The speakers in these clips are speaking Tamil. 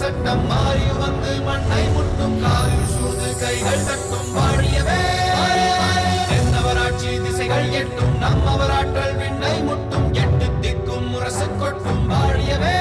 சட்டம் மாறி வந்து மண்ணை முட்டும் காலில் சூழ்ந்து கைகள் தட்டும் வாழியவே தென்னவராட்சி திசைகள் எட்டும் நம்மவராற்றல் விண்ணை முட்டும் எட்டு திக்கும் முரசு கொட்டும் வாழியவே.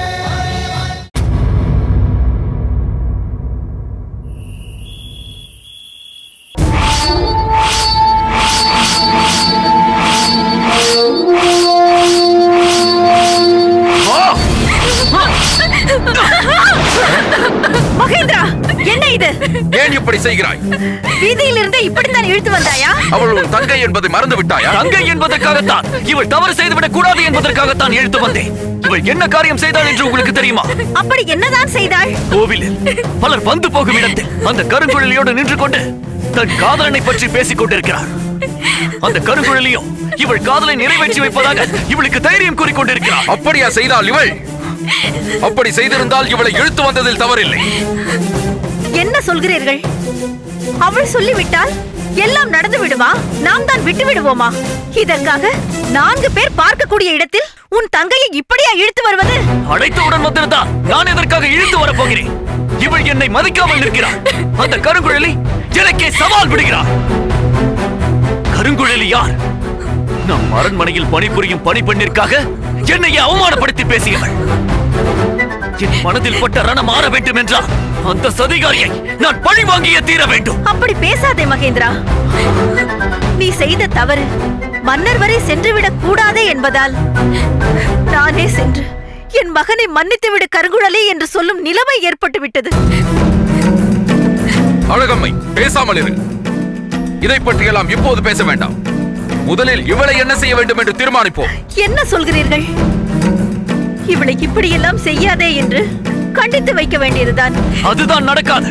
மகேந்திரா, என்ன இது? ஏன் இப்படி செய்கிறாய்? வீதியில் இருந்து இப்படித்தான் இழுத்து வந்தாயா? அவள் உன் தங்கை என்பதை மறந்து விட்டாயா? தங்கை என்பதற்காகத்தான், இவள் தவறு செய்துவிடக் கூடாது என்பதற்காகத்தான் இழுத்து வந்தேன். இவள் என்ன காரியம் செய்தாள் என்று உங்களுக்கு தெரியுமா? அப்படி என்னதான் செய்தாள்? கோவிலில் பலர் வந்து போகும் இடத்தில் அந்த கருங்குழலியோடு நின்று கொண்டு தன் காதலனை பற்றி பேசிக் கொண்டிருக்கிறார். அந்த கருங்குழலியோ இவள் காதலை நிறைவேற்றி வைப்பதாக இவளுக்கு தைரியம் கூறிக்கொண்டிருக்கிறார். அப்படியா செய்தால் இவள்? அப்படி செய்திருந்தால் இவளை இழுத்து வந்ததில் தவறில்லை. என்ன சொல்கிறீர்கள்? அவள் சொல்லிவிட்டால் எல்லாம் நடந்து விடுமா? நாம் தான் விட்டு விடுவோமா? இதற்காக 4 பேர் பார்க்கக்கூடிய இடத்தில் உன் தங்கையை இப்படியா இழுத்து வருவது? அழைத்தவுடன் வந்திருந்தால் நான் எதற்காக இழுத்து வரப் போகிறேன்? இவள் என்னை மதிக்காமல் நிற்கிறாள். அந்த கருங்குழலி எனக்கே சவால் விடுகிறார். கருங்குழலி யார்? நம் அரண்மனையில் பணிபுரியும் பணிப்பெண்ணிற்காக என்னையே அவமானப்படுத்தி பேசியவள். என் மனதில் பட்ட ரணம் மாற வேண்டும் என்றால் அந்த சதிகாரியை நான் பழி வாங்கியே தீர வேண்டும். அப்படி பேசாதே மகேந்திரா. நீ செய்த தவறு மன்னர் வரை சென்றுவிடக் கூடாதே என்பதால் நானே சென்று என் மகனை மன்னித்து விடு கருங்குழலி என்று சொல்லும் நிலைமை ஏற்பட்டு விட்டது. அழகம்மை, பேசாமல் இரு. இதை பற்றியெல்லாம் இப்போது பேச வேண்டாம். முதலில் இவளை என்ன செய்ய வேண்டும் என்று தீர்மானிப்போம். என்ன சொல்கிறீர்கள்? இவளை இப்படியெல்லாம் செய்யாதே என்று கண்டித்து வைக்க வேண்டியதுதான். அதுதான் நடக்காது.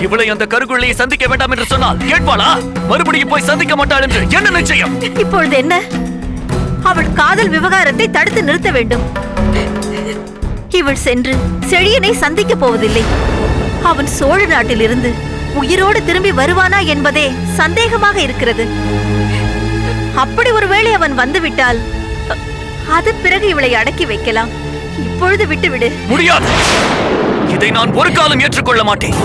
இவளை அந்த கருங்குழலியை சந்திக்க வேண்டாம் என்று சொன்னால் கேட்பாளா? மறுபடியும் போய் சந்திக்க மாட்டாள் என்று என்ன நிச்சயம்? இப்பொழுது என்ன? அவள் காதல் விவகாரத்தை தடுத்து நிறுத்த வேண்டும். இவள் சென்று செழியனை சந்திக்க போவதில்லை. அவன் சோழ நாட்டிலிருந்து உயிரோடு திரும்பி வருவானா என்பதே சந்தேகமாக இருக்கிறது. அப்படி ஒருவேளை அவன் வந்துவிட்டால் அது பிறகு இவளை அடக்கி வைக்கலாம். இப்பொழுது விட்டுவிடு. முடியாது. இதை நான் ஒரு காலம் ஏற்றுக்கொள்ள மாட்டேன்.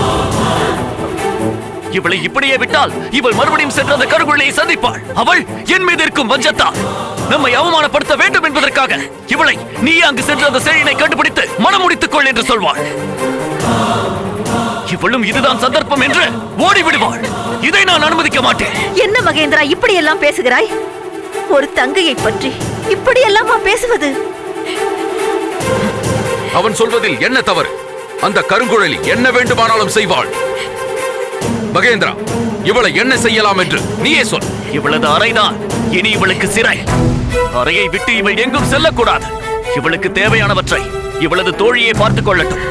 இவளை இப்படியே விட்டால் இவள் மறுபடியும் சென்ற அந்த கருங்குழலியை சந்திப்பாள். அவள் என் மீது இருக்கும் வஞ்சத்தால் நம்மை அவமானப்படுத்த வேண்டும் என்பதற்காக இவளை நீ அங்கு சென்று அந்த செழியனை கண்டுபிடித்து மனம் முடித்துக் கொள் என்று சொல்வாள். இவளும் இதுதான் சந்தர்ப்பம் என்று ஓடிவிடுவாள். இதை நான் அனுமதிக்க மாட்டேன். என்ன மகேந்திரா இப்படி எல்லாம் பேசுகிறாய்? ஒரு தங்கையை பற்றி இப்படி எல்லாமா பேசுவது? அவன் சொல்வதில் என்ன தவறு? அந்த கருங்குழலி என்ன வேண்டுமானாலும் செய்வாள். மகேந்திரா, இவளை என்ன செய்யலாம் என்று நீயே சொல். இவளது அறைதான் இனி இவளுக்கு சிறை. அறையை விட்டு இவள் எங்கும் செல்லக்கூடாது. இவளுக்கு தேவையானவற்றை இவளது தோழியை பார்த்துக் கொள்ளட்டும்.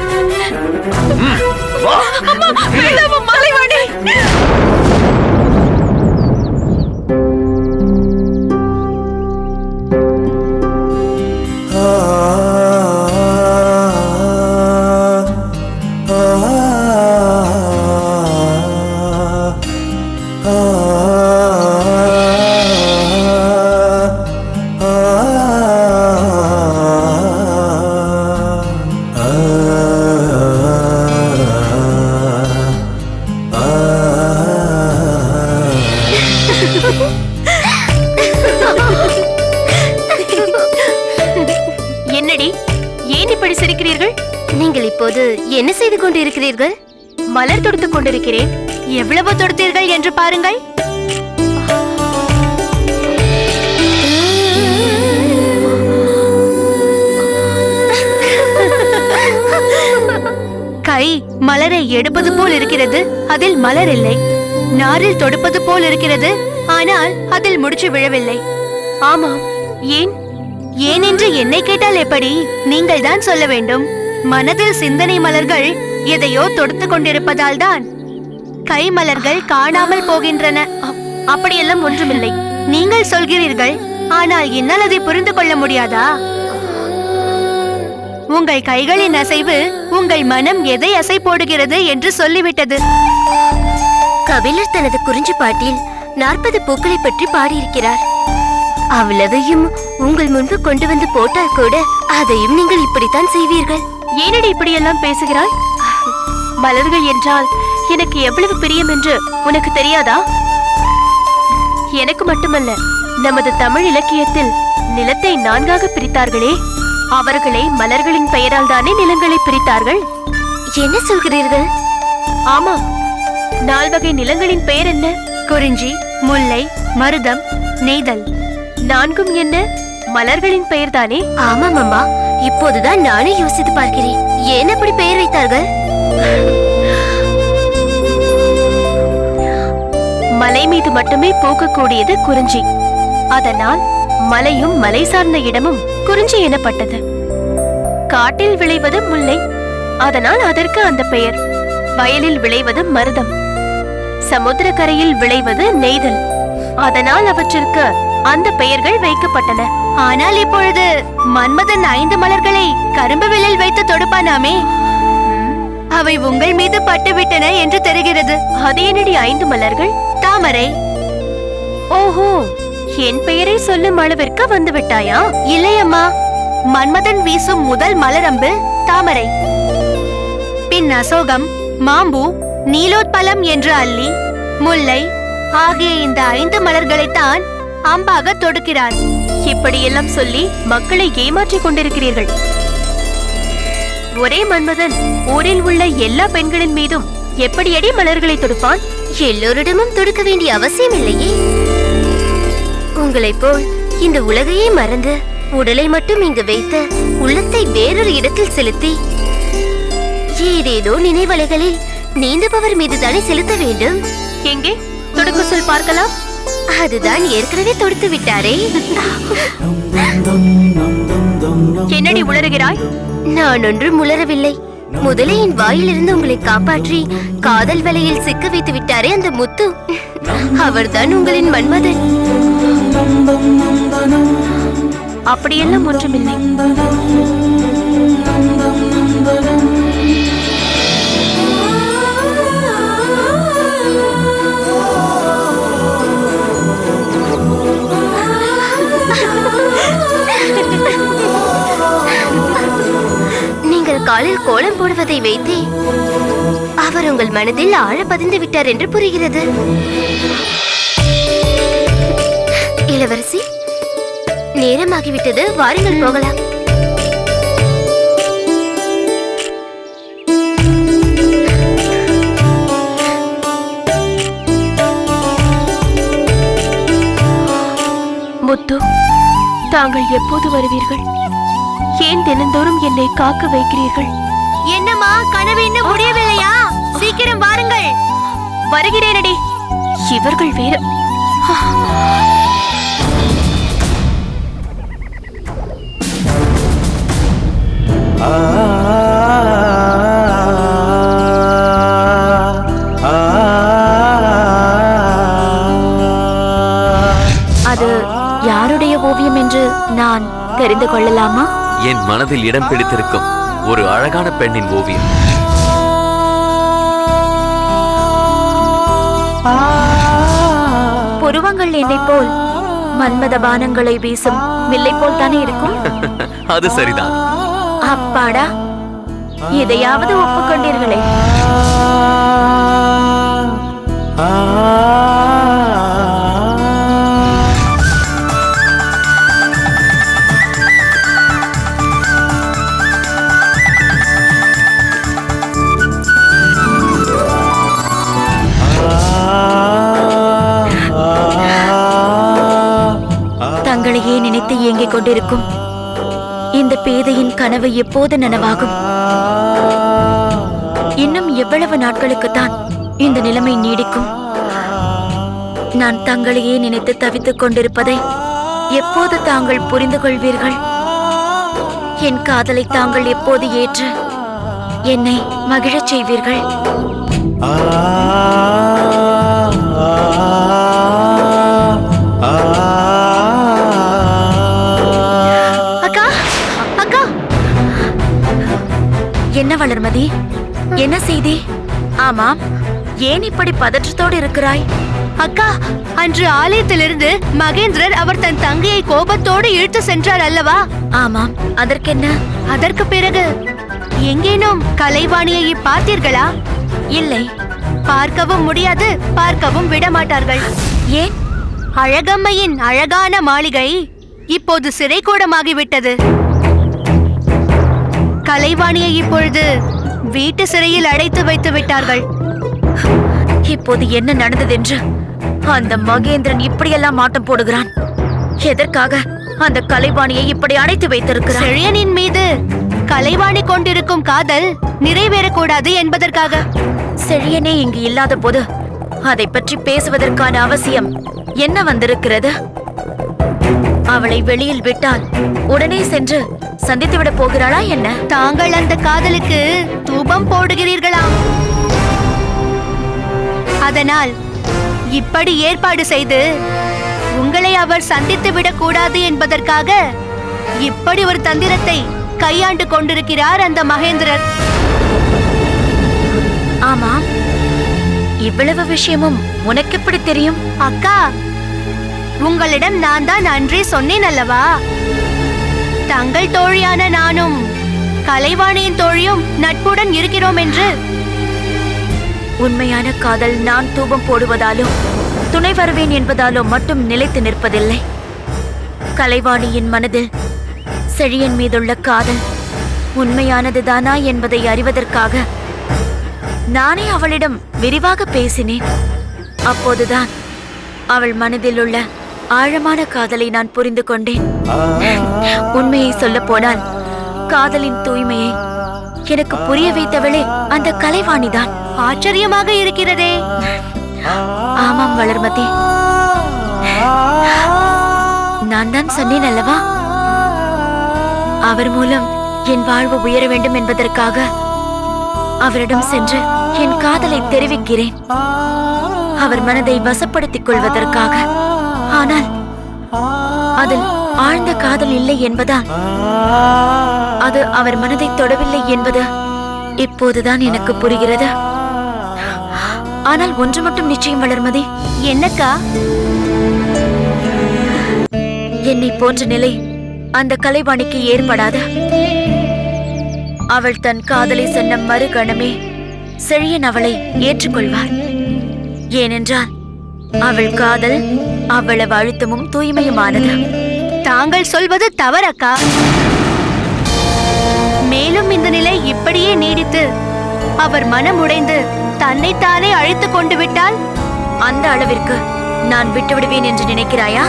என்னடி, ஏன் இப்படி சிரிக்கிறீர்கள்? நீங்கள் இப்போது என்ன செய்து கொண்டிருக்கிறீர்கள்? மலர் தொடுத்துக் கொண்டிருக்கிறேன். எவ்வளவு தொடுத்தீர்கள் என்று பாருங்கள். கை மலரை எடுப்பது போல் இருக்கிறது, அதில் மலர் இல்லை. நாரில் தொடுப்பது போல் இருக்கிறது, ஆனால் அதில் முடிச்சு விழவில்லை. ஆமாம், ஏன் ஏன் என்று என்னை கேட்டால் எப்படி? நீங்கள் தான் சொல்ல வேண்டும். மனதில் சிந்தனை மலர்கள் எதையோ தொடுத்து கொண்டிருப்பதால் தான் கை மலர்கள் காணாமல் போகின்றன. அப்படியெல்லாம் ஒன்றுமில்லை. நீங்கள் சொல்கிறீர்கள், ஆனால் என்னால் அதை புரிந்து கொள்ள முடியாதா? உங்கள் கைகளின் அசைவு உங்கள் மனம் எதை அசை போடுகிறது என்று சொல்லிவிட்டது. கபிலர் தனது குறிஞ்சி பாட்டில் 40 பூக்களை பற்றி பாடியிருக்கிறார். அவ்வளவையும் உங்கள் முன்பு கொண்டு வந்து போட்டால் கூட அதையும் நீங்கள் இப்படித்தான் செய்வீர்கள். ஏனடி இப்படியெல்லாம் பேசுகிறாய்? மலர்கள் என்றால் எனக்கு எவ்வளவு பிரியம் என்று உனக்கு தெரியாதா? எனக்கு மட்டுமல்ல, நமது தமிழ் இலக்கியத்தில் நிலத்தை 4ஆக பிரித்தார்களே, அவர்களே மலர்களின் பெயரால் தானே நிலங்களை பிரித்தார்கள். என்ன சொல்கிறீர்கள்? ஆமா, 4 வகை நிலங்களின் பெயர் என்ன? குறிஞ்சி, முல்லை, மருதம், நெய்தல். 4ம் என்ன? மலர்களின் பெயர்தானே. ஆமாம் அம்மா, இப்போதுதான் நானே யோசித்து பார்க்கிறேன். ஏன் அப்படி பெயர் வைத்தார்கள்? மலை மீது மட்டுமே பூக்கக்கூடியது குறிஞ்சி. அதனால் மலையும் மலை சார்ந்த இடமும் குறிஞ்சி எனப்பட்டது. காட்டில் விளைவது முல்லை, அதனால் அதற்கு அந்த பெயர். வயலில் விளைவது மருதம், சமுத்திரக்கரையில் விளைவது நெய்தல், அதனால் அவற்றிற்கு அந்த பெயர்கள் வைக்கப்பட்டன. ஆனால் இப்பொழுது மன்மதன் 5 மலர்களை கரும்பு வில்லில் வைத்து தொடுப்பானாமே, அவை உங்கள் மீது பட்டுவிட்டன என்று தெரிகிறது. அது என்னடி 5 மலர்கள்? தாமரை. ஓஹோ, என் பெயரை சொல்லும் அளவிற்கு வந்து விட்டாயா? இல்லையம்மா, மன்மதன் வீசும் முதல் மலரம்பு தாமரை, பின் அசோகம், மாம்பூ, நீலோத்பலம் என்ற அல்லி, முல்லை ஆகிய இந்த 5 மலர்களைத்தான் அம்பாக தொடுக்கிறார். இப்படியெல்லாம் சொல்லி மக்களை ஏமாற்றிக் கொண்டிருக்கிறீர்கள். ஒரே மன்மதன் ஊரில் உள்ள எல்லா பெண்களின் மீதும் எப்படியடி மலர்களை தொடுப்பான்? எல்லோரிடமும் தொடுக்க வேண்டிய அவசியம் இல்லையே. உங்களைப் போல் இந்த உலகையே மறந்து உடலை மட்டும் இங்கு வைத்து உள்ளத்தை வேறொரு இடத்தில் செலுத்தி ஏதேதோ நினைவலைகளில் நீந்துபவர் மீதுதானே செலுத்த வேண்டும். எங்கே தொடுக்க சொல் பார்க்கலாம். அதுதான் ஏற்கனவே தொடுத்து விட்டாரே. என்னடி உளறுகிறாய்? நான் ஒன்றும் உளரவில்லை. முதலே என் வாயிலிருந்து உங்களை காப்பாற்றி காதல் வலையில் சிக்க வைத்து விட்டாரே அந்த முத்து, அவர்தான் உங்களின் மன்மதன். அப்படியெல்லாம் ஒன்றுமில்லை. நீங்கள் காலில் கோலம் போடுவதை வைத்தே அவர் உங்கள் மனதில் ஆழ பதிந்து விட்டார் என்று புரிகிறது. இளவரசி, நேரமாகிவிட்டது, வாருங்கள் போகலாம். முத்து, தாங்கள் எப்போது வருவீர்கள்? ஏன் தினந்தோறும் என்னை காக்க வைக்கிறீர்கள்? என்னம்மா, கனவு இன்னும் முடியவில்லையா? சீக்கிரம் வாருங்கள். வருகிறேனடி. இவர்கள் வேறு. அது யாருடைய ஓவியம் என்று நான் தெரிந்து கொள்ளலாமா? என் மனதில் இடம் பிடித்திருக்கும் ஒரு அழகான பெண்ணின் ஓவியம். புருவங்கள் என்னை போல் மன்மத பானங்களை வீசும் வில்லை போல் தானே இருக்கும். அது சரிதான். அப்பாடா, இதையாவது ஒப்புக்கொண்டீர்களே. தங்களையே நினைத்து இயங்கிக் கொண்டிருக்கும் இந்த பேதையின் கனவு எப்போது நனவாகும்? இன்னும் எவ்வளவு நாட்களுக்குத்தான் இந்த நிலைமை நீடிக்கும்? நான் தங்களையே நினைத்து தவித்துக் கொண்டிருப்பதை எப்போது தாங்கள் புரிந்து கொள்வீர்கள்? என் காதலை தாங்கள் எப்போது ஏற்று என்னை மகிழச் செய்வீர்கள்? அக்கா, அக்கா! என்ன வளர்மதி, என்ன செய்தி? ஆமாம், ஏன் இப்படி பதற்றத்தோடு இருக்கிறாய்? அக்கா, அன்று ஆலயத்திலிருந்து மகேந்திரர் அவர் தன் தங்கையை கோபத்தோடு இழுத்து சென்றார் அல்லவா? ஆமாம், அதற்கென்ன? அதற்கு பிறகு எங்கேனும் கலைவாணியை பார்த்தீர்களா? இல்லை. பார்க்கவும் முடியாது, பார்க்கவும் விடமாட்டார்கள். ஏன்? அழகம்மையின் அழகான மாளிகை இப்போது சிறைக்கூடமாகிவிட்டது. கலைவாணியை இப்பொழுது வீட்டு சிறையில் அடைத்து வைத்து விட்டார்கள். இப்போது என்ன நடந்ததென்று அந்த மகேந்திரன் இப்படியெல்லாம் ஆட்டம் போடுகிறான்? எதற்காக அந்த கலைவாணியை இப்படி அடைத்து வைத்திருக்கிறான்? செழியனின் மீது கலைவாணி கொண்டிருக்கும் காதல் நிறைவேறக்கூடாது என்பதற்காக. செழியனே இங்கு இல்லாத போது அதை பற்றி பேசுவதற்கான அவசியம் என்ன வந்திருக்கிறது? அவளை வெளியில் விட்டால் உடனே சென்று சந்தித்துவிட போகிறாளா என்ன? தாங்கள் அந்த காதலுக்கு தூபம் போடுகிறீர்களாம். அதனால் இப்படி ஏற்பாடு செய்து உங்களை அவர் சந்தித்து விடக் கூடாது என்பதற்காக இப்படி ஒரு தந்திரத்தை கையாண்டு கொண்டிருக்கிறார் அந்த மகேந்திரர். ஆமாம், இவ்வளவு விஷயமும் உனக்கு எப்படி தெரியும்? அக்கா, உங்களிடம் நான் தான் அன்றே சொன்னேன் அல்லவா, தங்கள் தோழியான நானும் கலைவாணியின் தோழியும் நட்புடன் இருக்கிறோம் என்று. உண்மையான காதல் நான் தூபம் போடுவதாலோ துணை வருவேன் என்பதாலோ மட்டும் நிலைத்து நிற்பதில்லை. கலைவாணியின் மனதில் செழியன் மீதுள்ள காதல் உண்மையானதுதானா என்பதை அறிவதற்காக நானே அவளிடம் விரிவாக பேசினேன். அப்போதுதான் அவள் மனதில் உள்ள ஆழமான காதலை நான் புரிந்து கொண்டேன். உண்மையை சொல்ல போனால் காதலின் தூய்மையை எனக்கு புரிய வைத்தவளே அந்த கலைவாணிதான். ஆச்சரியமாக இருக்கிறதே. ஆமாம் வளர்மதி, நான் தான் சொன்னேன் அல்லவா, அவர் மூலம் என் வாழ்வு உயர வேண்டும் என்பதற்காக அவரிடம் சென்று என் காதலை தெரிவிக்கிறேன், அவர் மனதை வசப்படுத்திக் கொள்வதற்காக. ஆனால் அதில் ஆழ்ந்த காதல் இல்லை என்பதால் அது அவர் மனதை தொடவில்லை என்பது இப்போதுதான் எனக்கு புரிகிறது. ஆனால் ஒன்று மட்டும் நிச்சயம் வளர்மதி. என்னக்கா? என்னை போன்ற நிலை அந்த கலைவாணிக்கு ஏற்படாது. அவள் தன் காதலை சொன்ன மறுகணமே செழியன் அவளை ஏற்றுக்கொள்வார். ஏனென்றால் அவள் காதல் அவ்வளவு அழுத்தமும் தூய்மையுமானது. தாங்கள் சொல்வது தவறக்கா. மேலும் இந்த நிலை இப்படியே நீடித்து அவர் மனம் உடைந்து தன்னைத்தானே அழைத்து கொண்டு விட்டால் அந்த அளவிற்கு நான் விட்டுவிடுவேன் என்று நினைக்கிறாயா?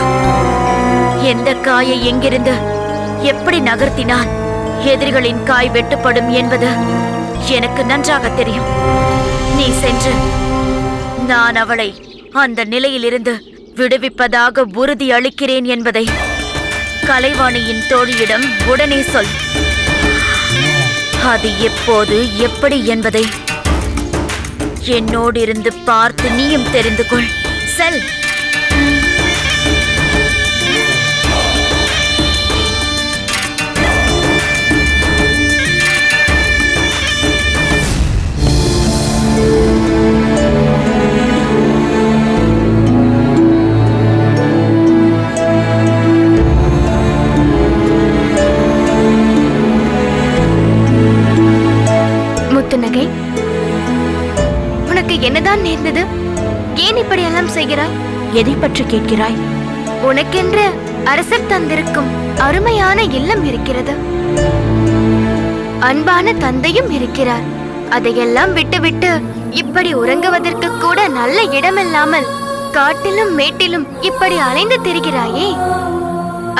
எந்த காயை எங்கிருந்து எப்படி நகர்த்தினால் எதிரிகளின் காய் வெட்டுப்படும் என்பது எனக்கு நன்றாக தெரியும். நீ சென்று நான் அவளை அந்த நிலையிலிருந்து விடுவிப்பதாக உறுதி அளிக்கிறேன் என்பதை கலைவாணியின் தோழியிடம் உடனே சொல். அது எப்போது எப்படி என்பதை என்னோடு இருந்து பார்த்து நீயும் தெரிந்து கொள். செல். முத்துநகை, உனக்கு என்னதான் நேர்ந்தது? ஏன் இப்படி எல்லாம் செய்கிறாய்? எதை பற்றி கேட்கிறாய்? உனக்கென்று அரசர் தந்திருக்கும் அருமையான இல்லம் இருக்கிறது, அன்பான தந்தையும் இருக்கிறார். அதையெல்லாம் விட்டுவிட்டு இப்படி உறங்குவதற்கு கூட நல்ல இடமில்லாமல் காட்டிலும் மேட்டிலும் இப்படி அலைந்து திரிகிறாயே,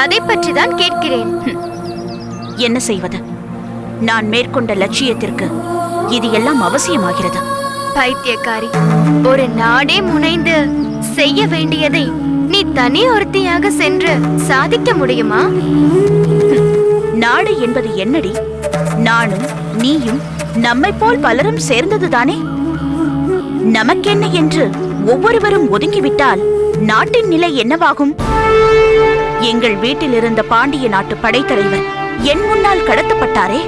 அதை பற்றிதான் கேட்கிறேன். என்ன செய்வது? நான் மேற்கொண்ட லட்சியத்திற்கு இது எல்லாம் அவசியமாகிறது. பைத்தியக்காரி, ஒரு நாடே முனைந்து செய்ய வேண்டியதை நீ தனி ஒருத்தியாக சென்று சாதிக்க முடியுமா? நாடு என்பது என்னடி? நானும் நீயும் நம்மை போல் பலரும் சேர்ந்ததுதானே. நமக்கென்ன என்று ஒவ்வொருவரும் ஒதுங்கிவிட்டால் நாட்டின் நிலை என்னவாகும்? எங்கள் வீட்டில் இருந்த பாண்டிய நாட்டு படைத்தலைவர் என் முன்னால் கடத்தப்பட்டாரே.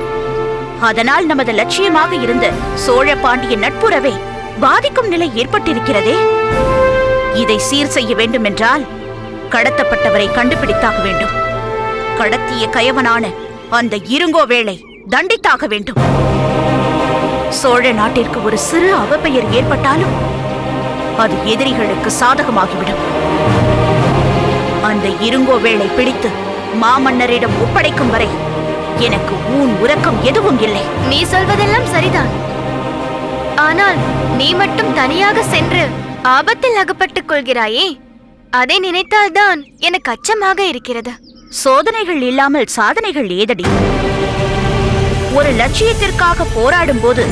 அதனால் நமது லட்சியமாக இருந்த சோழ பாண்டிய நட்புறவை பாதிக்கும் நிலை ஏற்பட்டிருக்கிறதே. இதை சீர் செய்ய வேண்டும் என்றால் கடத்தப்பட்டவரை கண்டுபிடித்தாக வேண்டும். கடத்திய கயவனான அந்த இருங்கோ வேளை தண்டித்தாக வேண்டும். சோழ நாட்டிற்கு ஒரு சிறு அவப்பெயர் ஏற்பட்டாலும் அது எதிரிகளுக்கு சாதகமாகிவிடும். அந்த இருங்கோவேளை பிடித்து மாமன்னரிடம் ஒப்படைக்கும் வரை எனக்கு உறக்கம் எதுவும் இல்லை. நீ சொல்வதெல்லாம் சரிதான். ஆனால் நீ மட்டும் தனியாக சென்று ஆபத்தில் அகப்பட்டுக் கொள்கிறாயே, அதை நினைத்தால்தான் எனக்கு அச்சமாக இருக்கிறது. சோதனைகள் இல்லாமல் சாதனைகள் ஏதடி? ஒரு லட்சியத்திற்காக போராடும் போது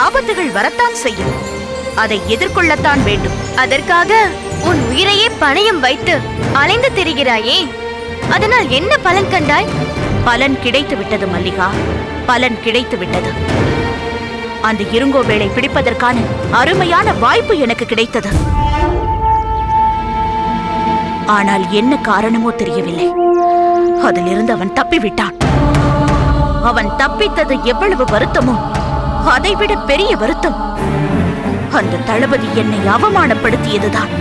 ஆபத்துகள் வரத்தான் செய்யும். அதை எதிர்கொள்ளத்தான் வேண்டும். அதற்காக உன் உயிரையே பணயம் வைத்து அலைந்து திரிகிறாயே, அதனால் என்ன பலன் கண்டாய்? பலன் கிடைத்து விட்டது மல்லிகா, பலன் கிடைத்து விட்டது. அந்த இருங்கோவேளை பிடிப்பதற்கான அருமையான வாய்ப்பு எனக்கு கிடைத்தது. ஆனால் என்ன காரணமோ தெரியவில்லை, அதிலிருந்து அவன் தப்பிவிட்டான். அவன் தப்பித்தது எவ்வளவு வருத்தமோ அதைவிட பெரிய வருத்தம் அந்த தளபதி என்னை அவமானப்படுத்தியதுதான்.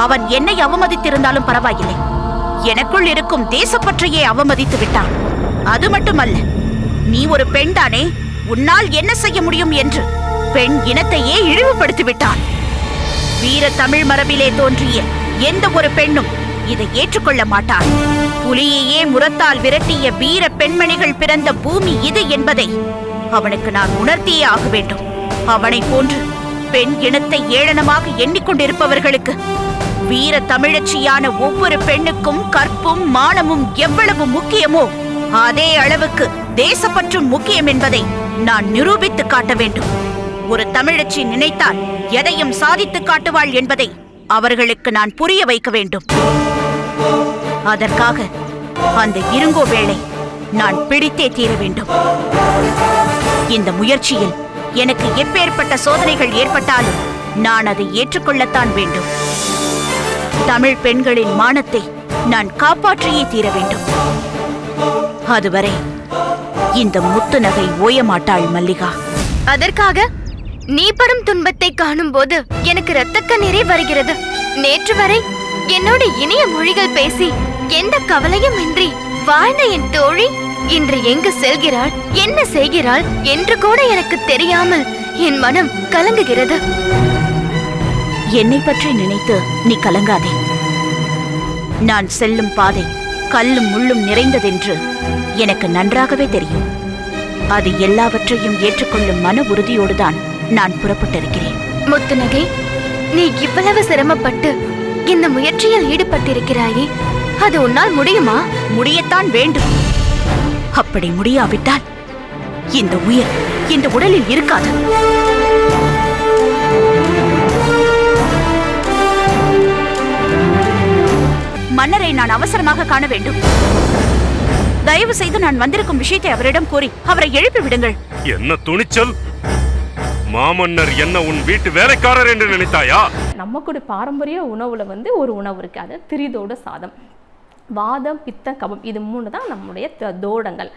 அவன் என்னை அவமதித்திருந்தாலும் பரவாயில்லை, எனக்குள் இருக்கும் தேசப்பற்றையே அவமதித்து விட்டான். அது மட்டுமல்ல, நீ ஒரு பெண்தானே, உன்னால் என்ன செய்ய முடியும் என்று பெண் இனத்தையே இழிவுபடுத்தி விட்டான். வீர தமிழ் மரபிலே தோன்றிய எந்த ஒரு பெண்ணும் இதை ஏற்றுக்கொள்ள மாட்டாள். புலியையே முரத்தால் விரட்டிய வீர பெண்மணிகள் பிறந்த பூமி இது என்பதை அவனுக்கு நான் உணர்த்தியே ஆக வேண்டும். அவனை போன்று பெண் இனத்தை ஏளனமாக எண்ணிக்கொண்டிருப்பவர்களுக்கு வீர தமிழச்சியான ஒவ்வொரு பெண்ணுக்கும் கற்பும் மானமும் எவ்வளவு முக்கியமோ அதே அளவுக்கு தேசப்பற்றும் முக்கியம் என்பதை நான் நிரூபித்து காட்ட வேண்டும். ஒரு தமிழச்சி நினைத்தால் எதையும் சாதித்து காட்டுவாள் என்பதை அவர்களுக்கு நான் புரிய வைக்க வேண்டும். அதற்காக அந்த இருங்கோவேளை நான் பிடித்தே தீர வேண்டும். இந்த முயற்சியில் எனக்கு எப்பேற்பட்ட சோதனைகள் ஏற்பட்டாலும் நான் அதை ஏற்றுக்கொள்ளத்தான் வேண்டும். தமிழ் பெண்களின் மானத்தை நான் காப்பாற்றியே தீர வேண்டும். அதுவரை இந்த முத்து நகை ஓயமாட்டாள் மல்லிகா. அதற்காக நீ படும் துன்பத்தை காணும் போது எனக்கு இரத்த கண்ணீரே வருகிறது. நேற்று வரை என்னோட இனிய மொழிகள் பேசி எந்த கவலையும் இன்றி வாழ்ந்த என் தோழி இன்று எங்கு செல்கிறாள், என்ன செய்கிறாள் என்று கூட எனக்கு தெரியாமல் என் மனம் கலங்குகிறது. என்னை பற்றி நினைத்து நீ கலங்காதே. நான் செல்லும் பாதை கல்லும் முள்ளும் நிறைந்ததென்று எனக்கு நன்றாகவே தெரியும். அது எல்லாவற்றையும் ஏற்றுக்கொள்ளும் மன உறுதியோடுதான் நான் புறப்பட்டிருக்கிறேன். முத்துநகை, நீ இவ்வளவு சிரமப்பட்டு இந்த முயற்சியில் ஈடுபட்டிருக்கிறாயே, அது உன்னால் முடியுமா? முடியத்தான் வேண்டும். அப்படி முடியாவிட்டால் இந்த உயிர் இந்த உடலில் இருக்காது. மன்னரை நான் அவசரமாக காண வேண்டும். தயவு செய்து நான் வந்திருக்கும் விஷயத்தை அவரிடம் கூறி அவரை எழுப்பி விடுங்கள். என்ன துணிச்சல்! மாமன்னர் என்ன உன் வீட்டு வேலைக்காரர் என்று நினைத்தாயா? நமக்குடைய பாரம்பரிய உணவுல ஒரு உணவு இருக்கு, அது திரிதோட சாதம். வாதம், பித்தம், கபம், இது 3 தான் நம்முடைய தோடங்கள்.